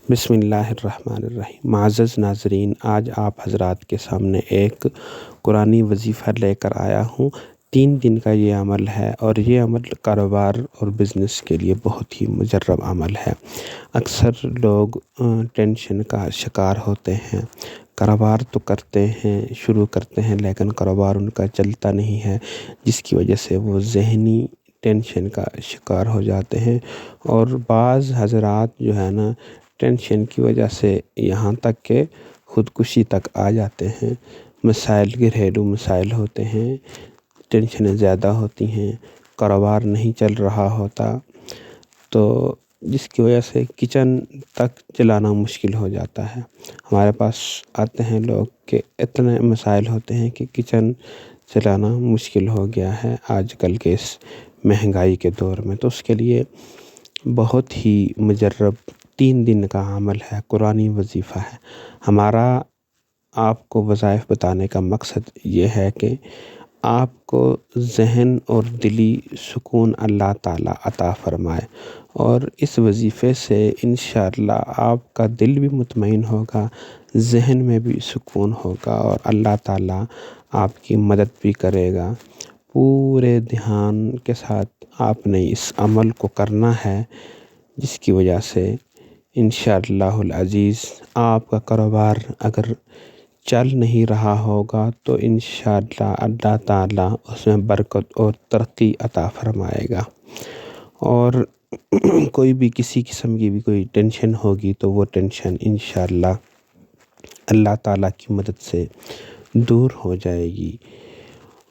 بسم اللہ الرحمن الرحیم۔ معزز ناظرین، آج آپ حضرات کے سامنے ایک قرآنی وظیفہ لے کر آیا ہوں۔ 3 دن کا یہ عمل ہے اور یہ عمل کاروبار اور بزنس کے لیے بہت ہی مجرب عمل ہے۔ اکثر لوگ ٹینشن کا شکار ہوتے ہیں، کاروبار تو کرتے ہیں، شروع کرتے ہیں، لیکن کاروبار ان کا چلتا نہیں ہے، جس کی وجہ سے وہ ذہنی ٹینشن کا شکار ہو جاتے ہیں۔ اور بعض حضرات جو ہے نا ٹینشن کی وجہ سے یہاں تک کہ خودکشی تک آ جاتے ہیں۔ مسائل، گھریلو مسائل ہوتے ہیں، ٹینشنیں زیادہ ہوتی ہیں، کاروبار نہیں چل رہا ہوتا، تو جس کی وجہ سے کچن تک چلانا مشکل ہو جاتا ہے۔ ہمارے پاس آتے ہیں لوگ کہ اتنے مسائل ہوتے ہیں کہ کچن چلانا مشکل ہو گیا ہے آج کل کے اس مہنگائی کے دور میں۔ تو اس کے لیے بہت ہی مجرب 3 دن کا عمل ہے، قرآنی وظیفہ ہے۔ ہمارا آپ کو وظائف بتانے کا مقصد یہ ہے کہ آپ کو ذہن اور دلی سکون اللہ تعالیٰ عطا فرمائے، اور اس وظیفے سے انشاءاللہ آپ کا دل بھی مطمئن ہوگا، ذہن میں بھی سکون ہوگا، اور اللہ تعالیٰ آپ کی مدد بھی کرے گا۔ پورے دھیان کے ساتھ آپ نے اس عمل کو کرنا ہے، جس کی وجہ سے انشاءاللہ العزیز آپ کا کاروبار اگر چل نہیں رہا ہوگا تو انشاءاللہ اللہ تعالیٰ اس میں برکت اور ترقی عطا فرمائے گا۔ اور کوئی بھی کسی قسم کی بھی کوئی ٹینشن ہوگی تو وہ ٹینشن انشاءاللہ اللہ تعالیٰ کی مدد سے دور ہو جائے گی،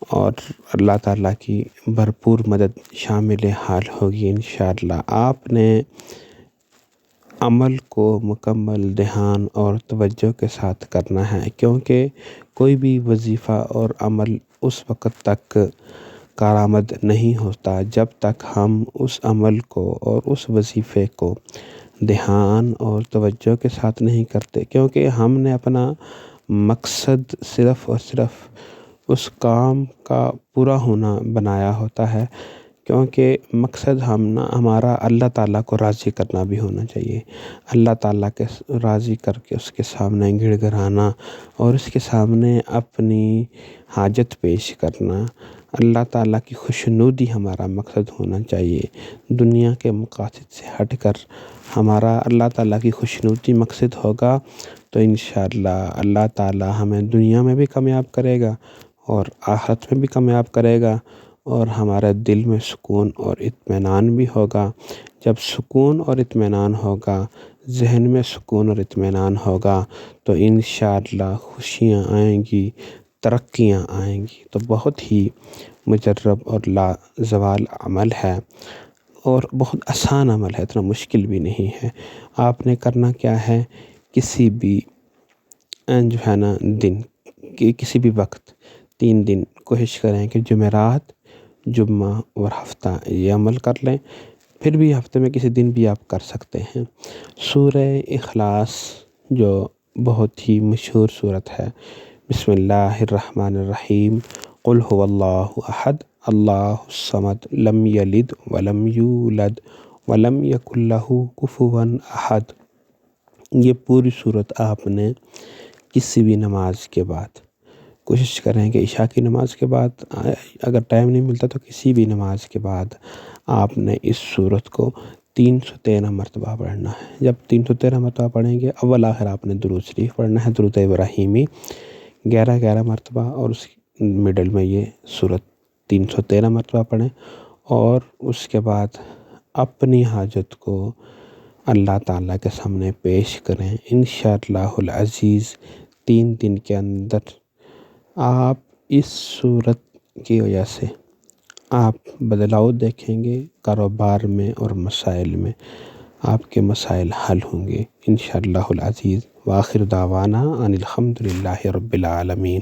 اور اللہ تعالیٰ کی بھرپور مدد شامل حال ہوگی انشاءاللہ۔ آپ نے عمل کو مکمل دھیان اور توجہ کے ساتھ کرنا ہے، کیونکہ کوئی بھی وظیفہ اور عمل اس وقت تک کارآمد نہیں ہوتا جب تک ہم اس عمل کو اور اس وظیفے کو دھیان اور توجہ کے ساتھ نہیں کرتے، کیونکہ ہم نے اپنا مقصد صرف اور صرف اس کام کا پورا ہونا بنایا ہوتا ہے، کیونکہ مقصد ہمارا اللہ تعالیٰ کو راضی کرنا بھی ہونا چاہیے۔ اللہ تعالیٰ کے راضی کر کے اس کے سامنے گڑ گڑانا اور اس کے سامنے اپنی حاجت پیش کرنا، اللہ تعالیٰ کی خوشنودی ہمارا مقصد ہونا چاہیے۔ دنیا کے مقاصد سے ہٹ کر ہمارا اللہ تعالیٰ کی خوشنودی مقصد ہوگا تو انشاءاللہ اللہ تعالیٰ ہمیں دنیا میں بھی کامیاب کرے گا اور آخرت میں بھی کامیاب کرے گا، اور ہمارے دل میں سکون اور اطمینان بھی ہوگا۔ جب سکون اور اطمینان ہوگا، ذہن میں سکون اور اطمینان ہوگا، تو انشاءاللہ خوشیاں آئیں گی، ترقیاں آئیں گی۔ تو بہت ہی مجرب اور لازوال عمل ہے، اور بہت آسان عمل ہے، اتنا مشکل بھی نہیں ہے۔ آپ نے کرنا کیا ہے، کسی بھی جو ہے نا دن کی کسی بھی وقت 3 دن کوشش کریں کہ جمعرات، جمعہ اور ہفتہ یہ عمل کر لیں، پھر بھی ہفتے میں کسی دن بھی آپ کر سکتے ہیں۔ سورہ اخلاص جو بہت ہی مشہور سورت ہے، بسم اللہ الرحمن الرحیم، قل هو اللہ احد اللہ الصمد لم یلد ولم یولد ولم یکن لہ کفوا احد۔ یہ پوری سورت آپ نے کسی بھی نماز کے بعد کوشش کریں کہ عشاء کی نماز کے بعد، اگر ٹائم نہیں ملتا تو کسی بھی نماز کے بعد آپ نے اس سورت کو 313 مرتبہ پڑھنا ہے۔ جب 313 مرتبہ پڑھیں گے، اول آخر آپ نے درود شریف پڑھنا ہے، درود ابراہیمی 11 مرتبہ، اور اس مڈل میں یہ سورت 313 مرتبہ پڑھیں، اور اس کے بعد اپنی حاجت کو اللہ تعالیٰ کے سامنے پیش کریں۔ انشاءاللہ العزیز 3 دن کے اندر آپ اس سورت کی وجہ سے آپ بدلاؤ دیکھیں گے، کاروبار میں اور مسائل میں آپ کے مسائل حل ہوں گے انشاءاللہ العزیز۔ وآخر دعوانا ان الحمد للہ رب العالمین۔